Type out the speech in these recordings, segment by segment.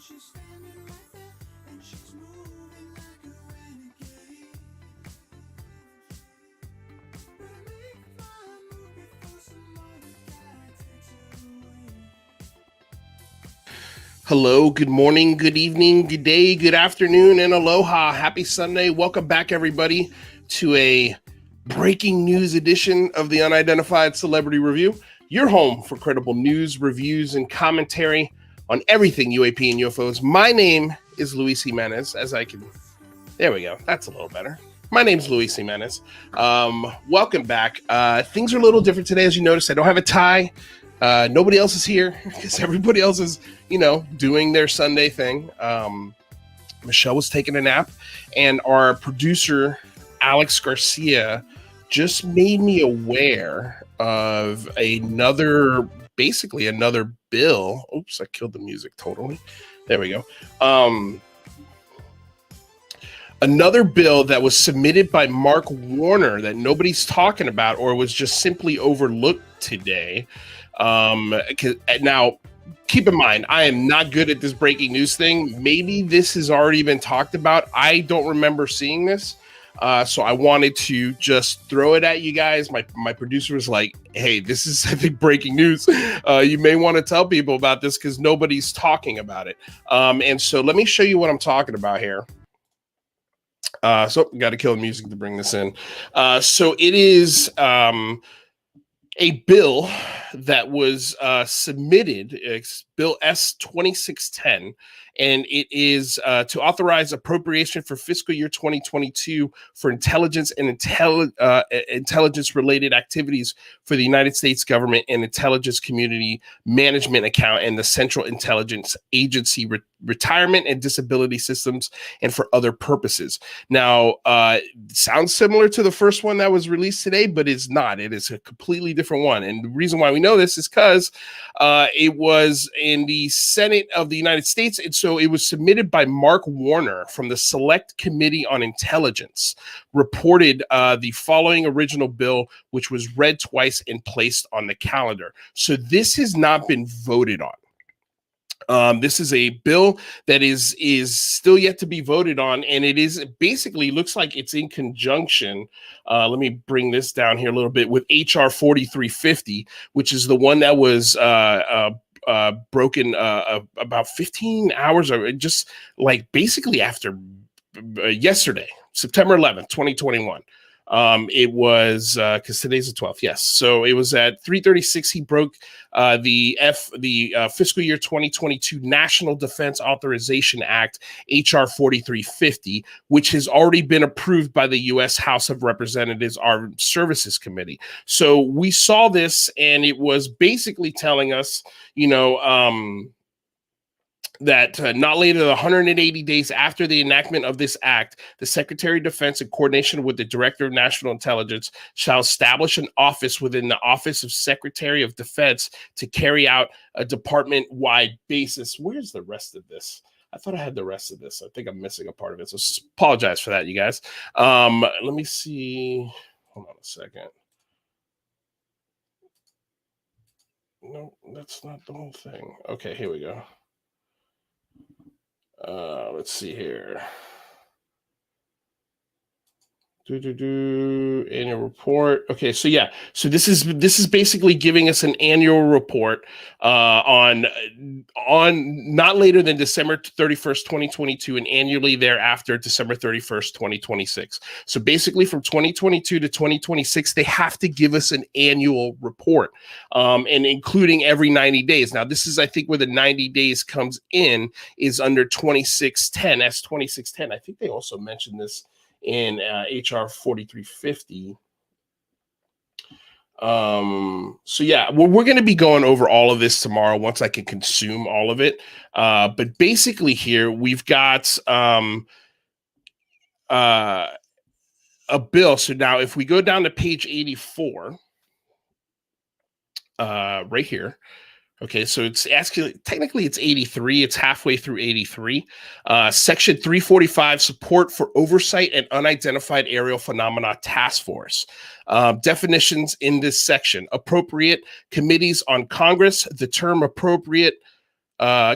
she's standing right there, and she's moving like a renegade. Better make my move before some other guy takes her away. Hello, good morning, good evening, good day, good afternoon, and aloha. Happy Sunday. Welcome back, everybody, to a breaking news edition of the Unidentified Celebrity Review, your home for credible news, reviews, and commentary on everything UAP and UFOs. My name is Luis Jimenez, there we go. That's a little better. My name's Luis Jimenez. Welcome back. Things are a little different today, as you noticed. I don't have a tie. Nobody else is here because everybody else is, doing their Sunday thing. Michelle was taking a nap, and our producer, Alex Garcia, just made me aware of another bill. Oops, I killed the music totally. There we go. Another bill that was submitted by Mark Warner that nobody's talking about or was just simply overlooked today. Now, keep in mind, I am not good at this breaking news thing. Maybe this has already been talked about. I don't remember seeing this. So I wanted to just throw it at you guys. My producer was like, hey, this is, I think, breaking news. You may want to tell people about this because nobody's talking about it. And so let me show you what I'm talking about here. So got to kill the music to bring this in. So it is a bill that was submitted. It's Bill S.2610, and it is to authorize appropriation for fiscal year 2022 for intelligence and intelligence-related activities for the United States government and intelligence community management account and the Central Intelligence Agency retirement and disability systems and for other purposes. Now, sounds similar to the first one that was released today, but it's not. It is a completely different one. And the reason why we know this is because it was in the Senate of the United States. And so it was submitted by Mark Warner from the Select Committee on Intelligence, reported the following original bill, which was read twice and placed on the calendar. So this has not been voted on. This is a bill that is still yet to be voted on, and it is basically looks like it's in conjunction. Let me bring this down here a little bit with H.R. 4350, which is the one that was broken about 15 hours or just like basically after yesterday, September 11th, 2021. It was because today's the 12th. Yes. So it was at 3:36. He broke the fiscal year 2022 National Defense Authorization Act, H.R. 4350, which has already been approved by the U.S. House of Representatives Armed Services Committee. So we saw this, and it was basically telling us, that not later than 180 days after the enactment of this act, the Secretary of Defense, in coordination with the Director of National Intelligence, shall establish an office within the Office of Secretary of Defense to carry out a department-wide basis. Where's the rest of this? I thought I had the rest of this. I think I'm missing a part of it. So apologize for that, you guys. Let me see. Hold on a second. No, that's not the whole thing. Okay, here we go. Let's see here. Annual report. Okay, so yeah, so this is basically giving us an annual report on not later than December 31st, 2022, and annually thereafter, December 31st, 2026. So basically, from 2022 to 2026, they have to give us an annual report, and including every 90 days. Now, this is, I think, where the 90 days comes in is under 2610, S.2610. I think they also mentioned this in H.R. 4350. So yeah, we're going to be going over all of this tomorrow once I can consume all of it. But basically here we've got a bill. So now if we go down to page 84, right here. Okay, so it's actually, technically it's 83. It's halfway through 83. Section 345, support for oversight and unidentified aerial phenomena task force. Definitions in this section: appropriate committees on Congress. The term appropriate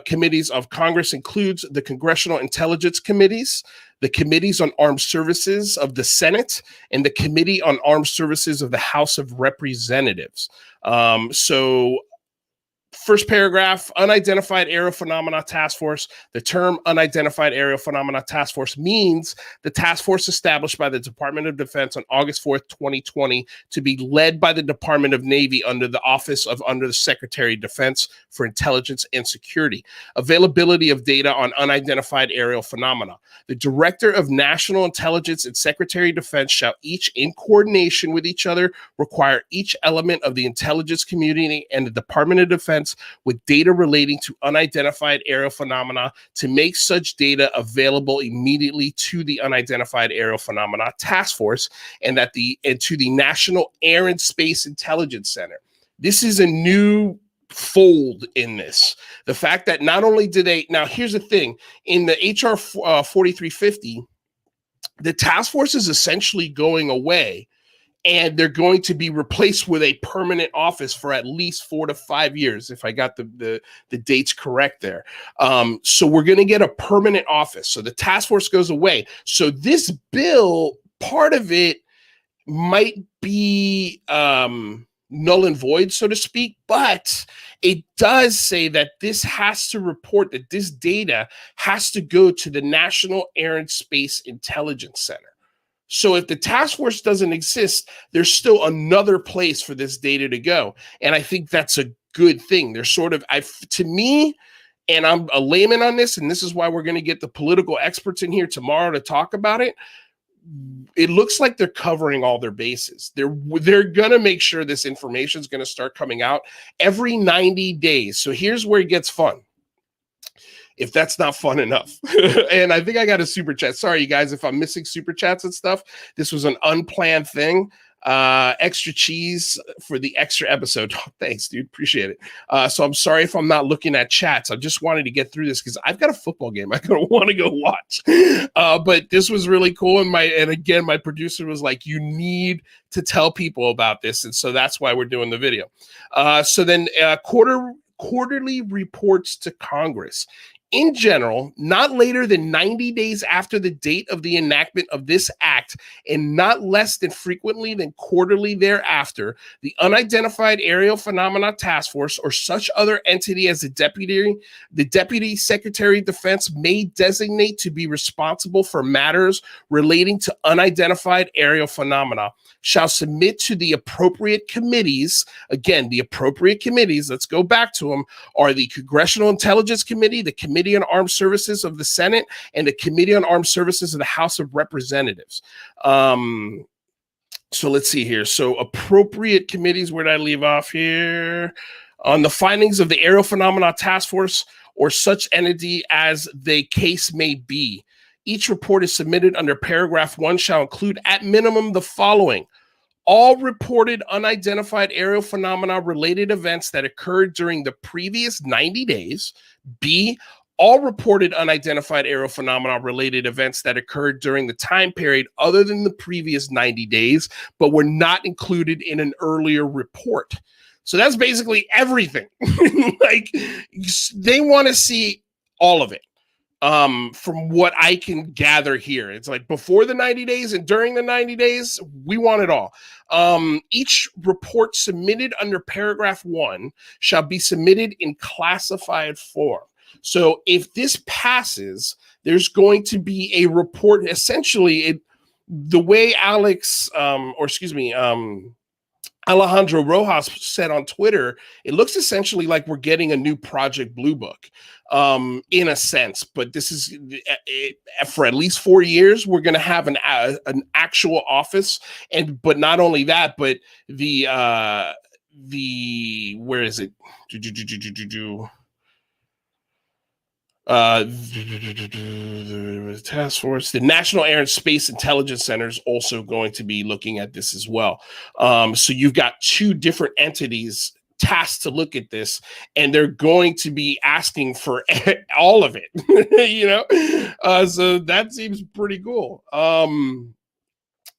committees of Congress includes the Congressional Intelligence Committees, the Committees on Armed Services of the Senate, and the Committee on Armed Services of the House of Representatives. So first paragraph, Unidentified Aerial Phenomena Task Force. The term Unidentified Aerial Phenomena Task Force means the task force established by the Department of Defense on August 4th, 2020, to be led by the Department of Navy under the Office of Under the Secretary of Defense for Intelligence and Security. Availability of data on unidentified aerial phenomena. The Director of National Intelligence and Secretary of Defense shall each, in coordination with each other, require each element of the intelligence community and the Department of Defense with data relating to unidentified aerial phenomena to make such data available immediately to the Unidentified Aerial Phenomena Task Force and to the National Air and Space Intelligence Center. This is a new fold in this. The fact that not only do they, now here's the thing, in the H.R. 4350, the task force is essentially going away, and they're going to be replaced with a permanent office for at least 4 to 5 years, if I got the dates correct there. So we're going to get a permanent office. So the task force goes away. So this bill, part of it might be null and void, so to speak, but it does say that this has to report, that this data has to go to the National Air and Space Intelligence Center. So if the task force doesn't exist, there's still another place for this data to go. And I think that's a good thing. There's sort of, to me, and I'm a layman on this, and this is why we're going to get the political experts in here tomorrow to talk about it. It looks like they're covering all their bases. They're going to make sure this information is going to start coming out every 90 days. So here's where it gets fun, if that's not fun enough. And I think I got a super chat. Sorry, you guys, if I'm missing super chats and stuff. This was an unplanned thing. Extra cheese for the extra episode. Oh, thanks, dude. Appreciate it. So I'm sorry if I'm not looking at chats. I just wanted to get through this because I've got a football game I want to go watch. But this was really cool. And again, my producer was like, you need to tell people about this. And so that's why we're doing the video. So then quarterly reports to Congress. In general, not later than 90 days after the date of the enactment of this act, and not less than frequently than quarterly thereafter, the Unidentified Aerial Phenomena Task Force or such other entity as the Deputy Secretary of Defense may designate to be responsible for matters relating to unidentified aerial phenomena shall submit to the appropriate committees. Again, the appropriate committees, let's go back to them, are the Congressional Intelligence Committee, the Committee on Armed Services of the Senate, and the Committee on Armed Services of the House of Representatives. So let's see here. So appropriate committees, where did I leave off here? On the findings of the Aerial Phenomena Task Force or such entity as the case may be. Each report is submitted under paragraph 1 shall include at minimum the following: all reported unidentified aerial phenomena related events that occurred during the previous 90 days. B, all reported unidentified aerial phenomena related events that occurred during the time period other than the previous 90 days, but were not included in an earlier report. So that's basically everything. Like, they want to see all of it. From what I can gather here, it's like before the 90 days and during the 90 days, we want it all. Each report submitted under paragraph 1 shall be submitted in classified form. So if this passes, there's going to be a report. Essentially, the way Alejandro Rojas said on Twitter, it looks essentially like we're getting a new Project Blue Book, in a sense. But this is for at least 4 years. We're going to have an actual office, but not only that, but the where is it? The task force, the National Air and Space Intelligence Center is also going to be looking at this as well. So you've got 2 different entities tasked to look at this, and they're going to be asking for all of it, so that seems pretty cool.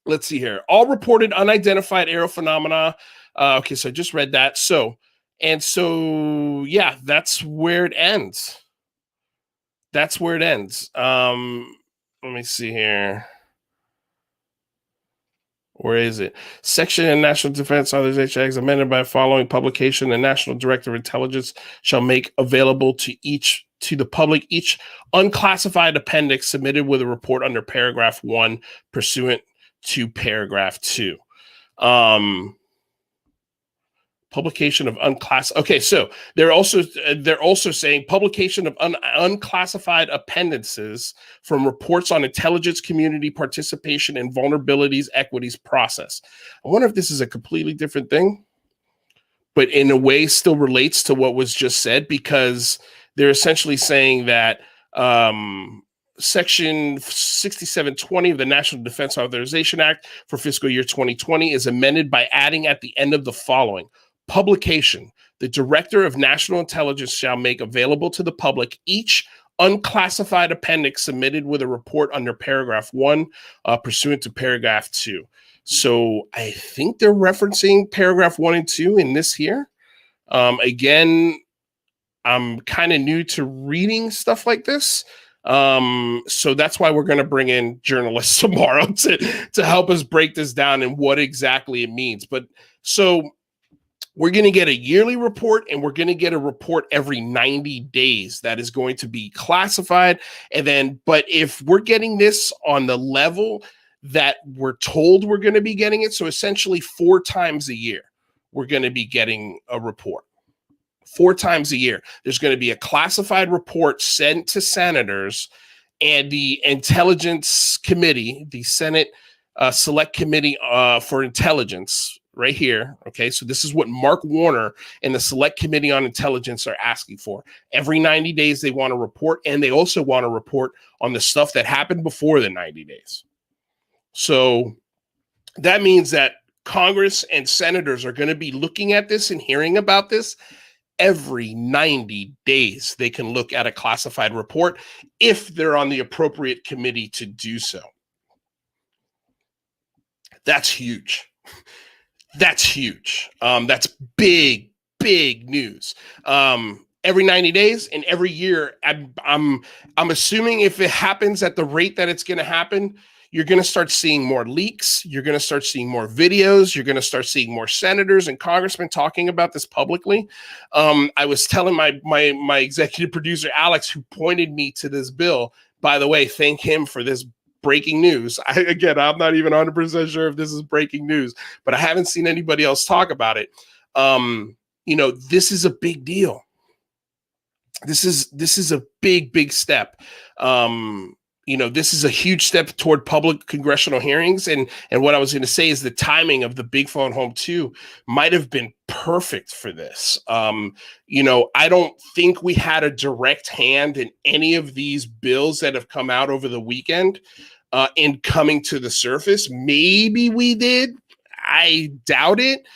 Let's see here. All reported unidentified aerial phenomena. Okay, so I just read that. So And so, yeah, that's where it ends. That's where it ends. Let me see here. Where is it? Section in National Defense Authorization Act is amended by following publication. The National Director of Intelligence shall make available to the public each unclassified appendix submitted with a report under paragraph 1 pursuant to paragraph 2. Publication of unclassified. Okay, so they're also saying publication of unclassified appendices from reports on intelligence community participation in vulnerabilities, equities process. I wonder if this is a completely different thing, but in a way still relates to what was just said, because they're essentially saying that Section 6720 of the National Defense Authorization Act for fiscal year 2020 is amended by adding at the end of the following: publication. The Director of National Intelligence shall make available to the public each unclassified appendix submitted with a report under paragraph 1 pursuant to paragraph 2. So I think they're referencing paragraph 1 and 2 in this here. Again, I'm kind of new to reading stuff like this. So that's why we're going to bring in journalists tomorrow to help us break this down and what exactly it means. But so we're going to get a yearly report, and we're going to get a report every 90 days that is going to be classified. And then, but if we're getting this on the level that we're told we're going to be getting it, so essentially 4 times a year, we're going to be getting a report. 4 times a year, there's going to be a classified report sent to senators, and the Intelligence Committee, the Senate Select Committee for Intelligence, right here. Okay, so this is what Mark Warner and the Select Committee on Intelligence are asking for. Every 90 days, they want a report, and they also want a report on the stuff that happened before the 90 days. So that means that Congress and senators are going to be looking at this and hearing about this every 90 days. They can look at a classified report if they're on the appropriate committee to do so. That's huge. That's huge. That's big, big news. Every 90 days and every year, I'm assuming if it happens at the rate that it's going to happen, you're going to start seeing more leaks. You're going to start seeing more videos. You're going to start seeing more senators and congressmen talking about this publicly. I was telling my executive producer, Alex, who pointed me to this bill. By the way, thank him for this breaking news. I'm not even 100% sure if this is breaking news, but I haven't seen anybody else talk about it. This is a big deal. This is a big, big step. This is a huge step toward public congressional hearings. And what I was going to say is the timing of the Big Phone Home 2 might have been perfect for this. I don't think we had a direct hand in any of these bills that have come out over the weekend in coming to the surface. Maybe we did. I doubt it.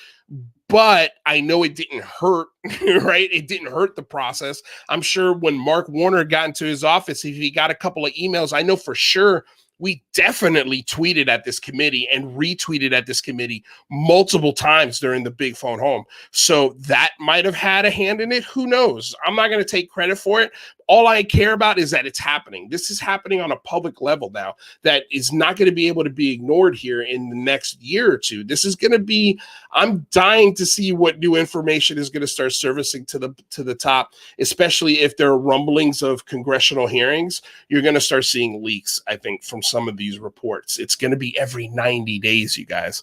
But I know it didn't hurt, right? It didn't hurt the process. I'm sure when Mark Warner got into his office, if he got a couple of emails, I know for sure we definitely tweeted at this committee and retweeted at this committee multiple times during the Big Phone Home. So that might have had a hand in it. Who knows? I'm not going to take credit for it. All I care about is that it's happening. This is happening on a public level now that is not going to be able to be ignored here in the next year or two. This is going to be, I'm dying to see what new information is going to start surfacing to the top, especially if there are rumblings of congressional hearings. You're going to start seeing leaks, I think, from some of these reports. It's going to be every 90 days, you guys.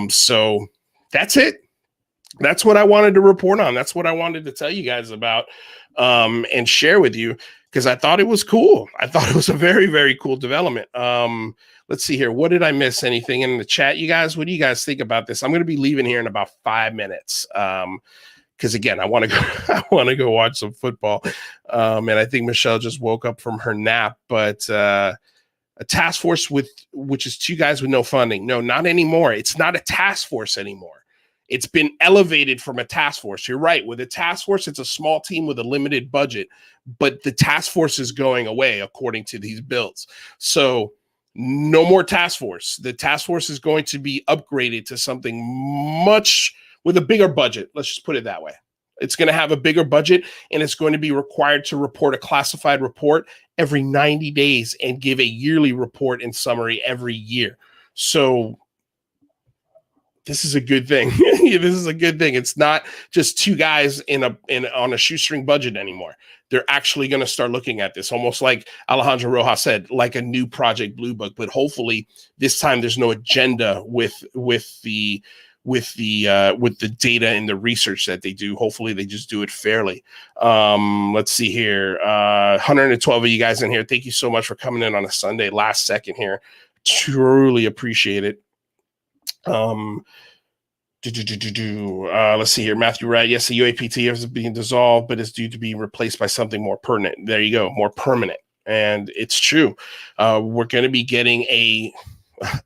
So that's it. That's what I wanted to report on. That's what I wanted to tell you guys about and share with you, because I thought it was cool. I thought it was a very, very cool development. Let's see here. What did I miss? Anything in the chat, you guys? What do you guys think about this? I'm going to be leaving here in about 5 minutes. Because again, I want to go. I want to go watch some football. And I think Michelle just woke up from her nap. But a task force which is 2 guys with no funding. No, not anymore. It's not a task force anymore. It's been elevated from a task force. You're right. With a task force, it's a small team with a limited budget, but the task force is going away according to these bills. So no more task force. The task force is going to be upgraded to something much with a bigger budget. Let's just put it that way. It's going to have a bigger budget, and it's going to be required to report a classified report every 90 days and give a yearly report and summary every year. So this is a good thing. This is a good thing. It's not just two guys on a shoestring budget anymore. They're actually going to start looking at this, almost like Alejandro Rojas said, like a new Project Blue Book. But hopefully this time there's no agenda with the data and the research that they do. Hopefully they just do it fairly. Let's see here. 112 of you guys in here. Thank you so much for coming in on a Sunday, last second here. Truly appreciate it. Let's see here. Matthew Wright. Yes, the UAPT is being dissolved, but it's due to be replaced by something more permanent. There you go. More permanent. And it's true. We're going to be getting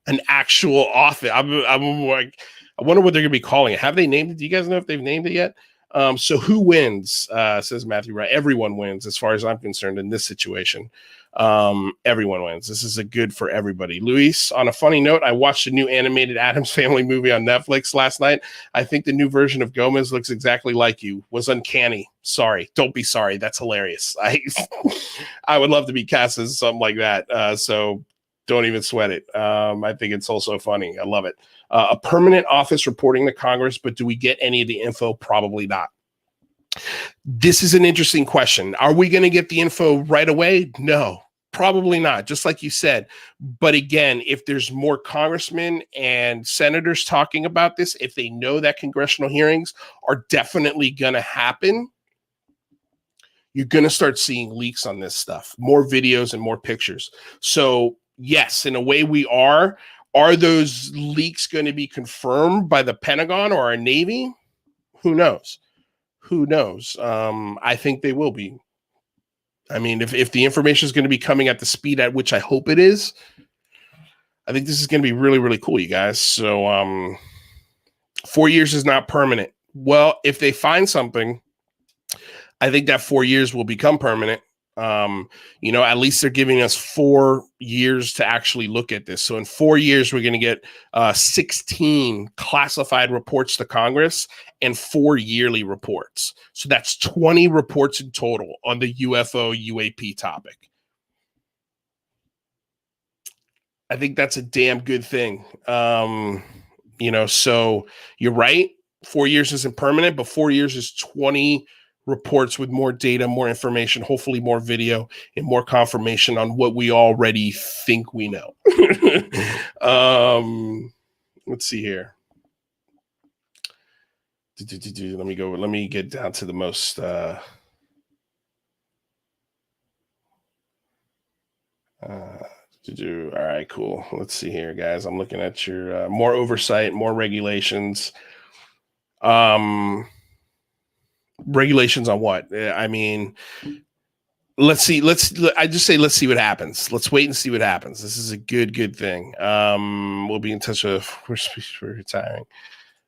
an actual office. I'm like, I wonder what they're going to be calling it. Have they named it? Do you guys know if they've named it yet? So who wins? Says Matthew Wright. Everyone wins, as far as I'm concerned, in this situation. Everyone wins. This is a good for everybody. Luis, on a funny note, I watched a new animated Addams Family movie on Netflix last night. I think the new version of Gomez looks exactly like you. Was uncanny. Sorry. Don't be sorry. That's hilarious. I would love to be cast as something like that. So don't even sweat it. I think it's also funny. I love it. A permanent office reporting to Congress, but do we get any of the info? Probably not. This is an interesting question. Are we going to get the info right away? No, probably not. Just like you said. But again, if there's more congressmen and senators talking about this, if they know that congressional hearings are definitely going to happen, you're going to start seeing leaks on this stuff, more videos and more pictures. So yes, in a way we are. Are those leaks going to be confirmed by the Pentagon or our Navy? Who knows? Who knows? I think they will be. I mean, if the information is going to be coming at the speed at which I hope it is, I think this is going to be really, really cool, you guys. So 4 years is not permanent. Well, if they find something, I think that 4 years will become permanent. At least they're giving us 4 years to actually look at this. So in 4 years, we're going to get 16 classified reports to Congress and 4 yearly reports. So that's 20 reports in total on the UFO UAP topic. I think that's a damn good thing. So you're right. 4 years isn't permanent, but 4 years is 20 reports with more data, more information, hopefully more video, and more confirmation on what we already think we know. Let's see here. Let me get down to the most all right, cool. Let's see here, guys. I'm looking at your more oversight, more regulations. Regulations on what? I mean, let's see. I just say, let's see what happens. Let's wait and see what happens. This is a good thing. We'll be in touch with, we're retiring.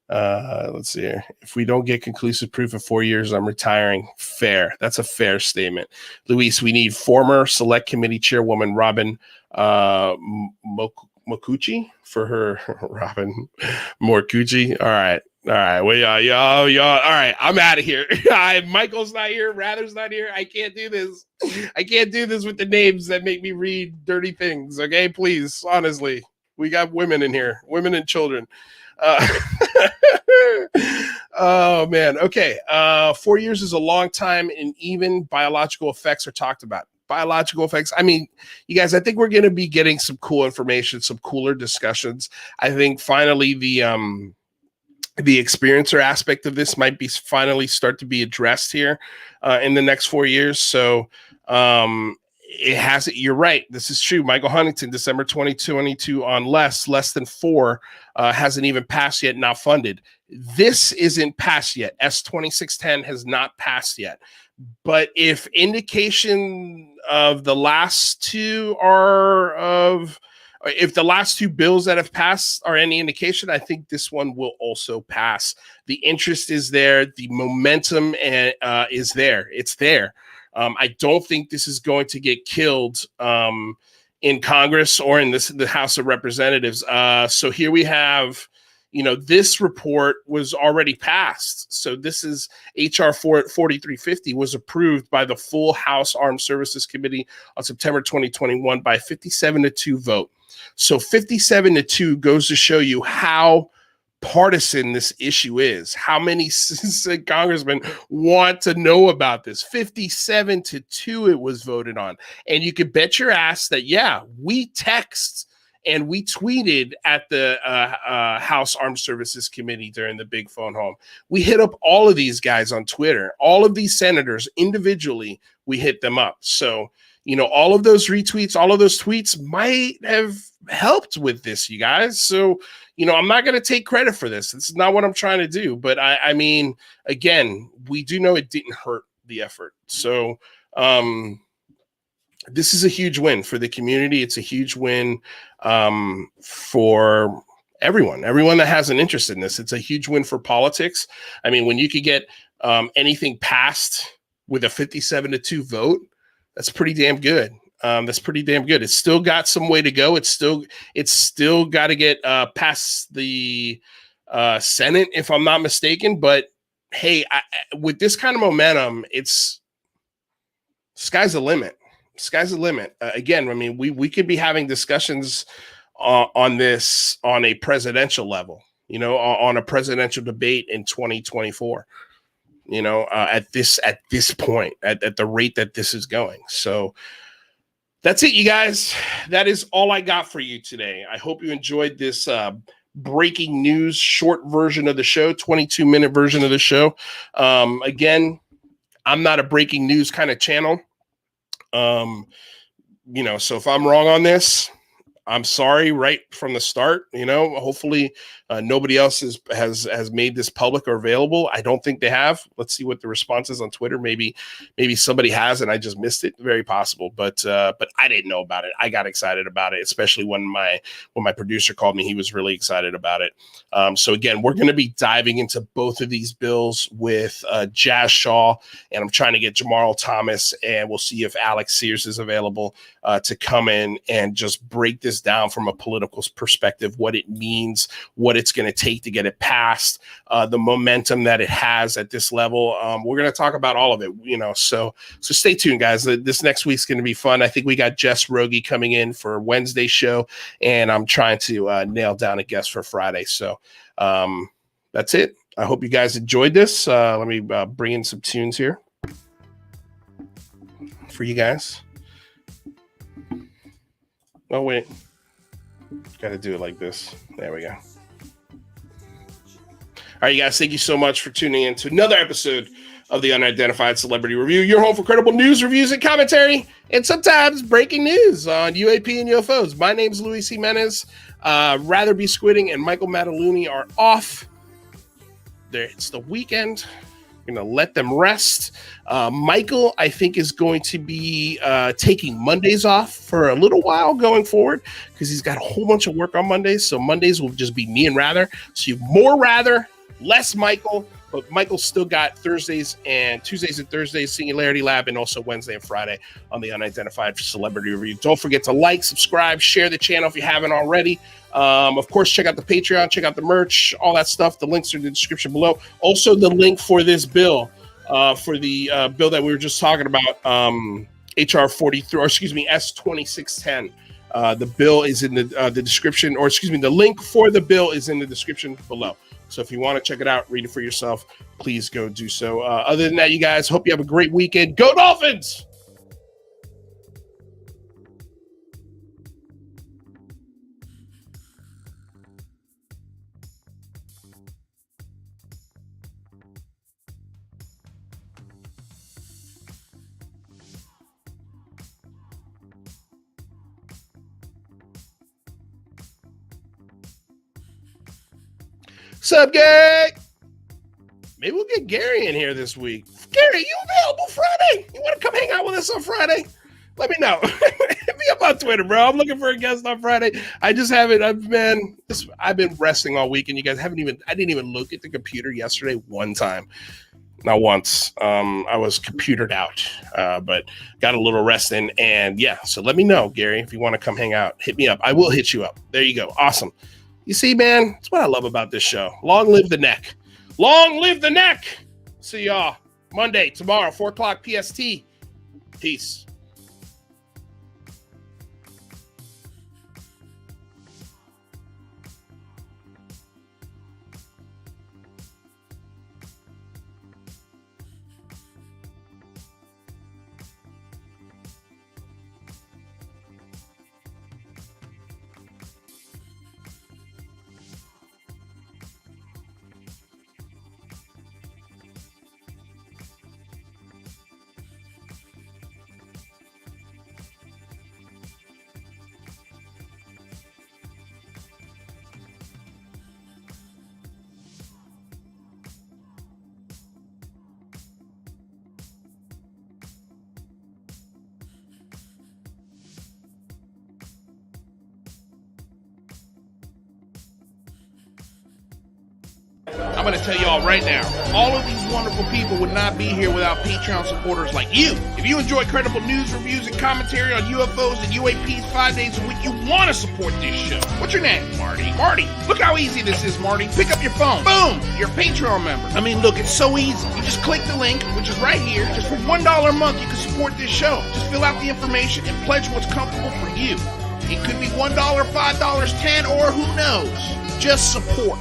Let's see here. If we don't get conclusive proof of 4 years, I'm retiring. Fair. That's a fair statement. Luis, we need former select committee chairwoman, Robin, Mokuchi for her. Robin Morkuchi. All right. Well, y'all. All right. I'm out of here. Michael's not here. Rather's not here. I can't do this. I can't do this with the names that make me read dirty things. Okay, please. Honestly, we got women in here, women and children. Oh man. Okay. 4 years is a long time, and even biological effects are talked about. Biological effects. I mean, you guys, I think we're going to be getting some cool information, some cooler discussions. I think finally the experiencer aspect of this might be finally start to be addressed here in the next 4 years. So it has it. You're right. This is true. Michael Huntington, December 2022 on less than 4 hasn't even passed yet. Not funded. This isn't passed yet. S.2610 has not passed yet. But if indication of the last two if the last two bills that have passed are any indication, I think this one will also pass. The interest is there. The momentum is there. It's there. I don't think this is going to get killed in Congress or in the House of Representatives. So here we have, this report was already passed. So this is H.R. 4350 was approved by the full House Armed Services Committee on September 2021 by 57-2 vote. So 57-2 goes to show you how partisan this issue is, how many congressmen want to know about this. 57-2 it was voted on. And you could bet your ass that, yeah, we text and we tweeted at the House Armed Services Committee during the big phone home. We hit up all of these guys on Twitter, all of these senators individually, we hit them up. So, all of those retweets, all of those tweets might have helped with this, you guys. So, I'm not going to take credit for this. This is not what I'm trying to do. But I mean, again, we do know it didn't hurt the effort. So this is a huge win for the community. It's a huge win for everyone that has an interest in this. It's a huge win for politics. I mean, when you could get anything passed with a 57-2 vote, that's pretty damn good. It's still got some way to go. It's still got to get past the Senate, if I'm not mistaken. But hey, with this kind of momentum, sky's the limit. Sky's the limit. Again, I mean, we could be having discussions on this on a presidential level, on a presidential debate in 2024. At this point, at the rate that this is going. So that's it, you guys. That is all I got for you today. I hope you enjoyed this breaking news short version of the show, 22-minute version of the show. Again, I'm not a breaking news kind of channel. So if I'm wrong on this, I'm sorry right from the start. Hopefully nobody else has made this public or available. I don't think they have. Let's see what the response is on Twitter. Maybe somebody has and I just missed it. Very possible. But I didn't know about it. I got excited about it, especially when my producer called me. He was really excited about it. So again, we're going to be diving into both of these bills with Jazz Shaw, and I'm trying to get Jamarl Thomas, and we'll see if Alex Sears is available to come in and just break this down from a political perspective, what it means, what it's going to take to get it passed, the momentum that it has at this level. We're going to talk about all of it, so stay tuned, guys. This next week's going to be fun. I think we got Jess Rogie coming in for Wednesday's show, and I'm trying to nail down a guest for Friday. So that's it. I hope you guys enjoyed this. Let me bring in some tunes here for you guys. Oh, wait. Got to do it like this. There we go. All right, you guys, thank you so much for tuning in to another episode of the Unidentified Celebrity Review, your home for credible news, reviews, and commentary, and sometimes breaking news on UAP and UFOs. My name's Luis Jimenez. Rather Be Squidding and Michael Mataluni are off. It's the weekend. Going to let them rest. Michael, I think, is going to be taking Mondays off for a little while going forward because he's got a whole bunch of work on Mondays. So Mondays will just be me and Rather. So you have more Rather, less Michael. But Michael's still got Tuesdays and Thursdays, Singularity Lab, and also Wednesday and Friday on the Unidentified Celebrity Review. Don't forget to like, subscribe, share the channel if you haven't already. Of course, check out the Patreon, check out the merch, all that stuff. The links are in the description below. Also, the link for this bill, for the bill that we were just talking about, HR 43, or excuse me, S.2610. The bill is in the description, or excuse me, the link for the bill is in the description below. So if you want to check it out, read it for yourself, please go do so. Other than that, you guys, hope you have a great weekend. Go Dolphins! Sup, gang? Maybe we'll get Gary in here this week. Gary, you available Friday? You want to come hang out with us on Friday? Let me know. Hit me up on Twitter, bro. I'm looking for a guest on Friday. I just haven't. I've been resting all week, and you guys I didn't even look at the computer yesterday one time. Not once. I was computered out, but got a little rest in. And yeah, so let me know, Gary, if you want to come hang out. Hit me up. I will hit you up. There you go. Awesome. You see, man, that's what I love about this show. Long live the neck. Long live the neck. See y'all Monday, tomorrow, 4 o'clock PST. Peace. I'm going to tell y'all right now, all of these wonderful people would not be here without Patreon supporters like you. If you enjoy credible news, reviews, and commentary on UFOs and UAPs 5 days a week, you want to support this show. What's your name? Marty. Marty, look how easy this is, Marty. Pick up your phone. Boom! You're a Patreon member. I mean, look, it's so easy. You just click the link, which is right here. Just for $1 a month, you can support this show. Just fill out the information and pledge what's comfortable for you. It could be $1, $5, $10, or who knows. Just support.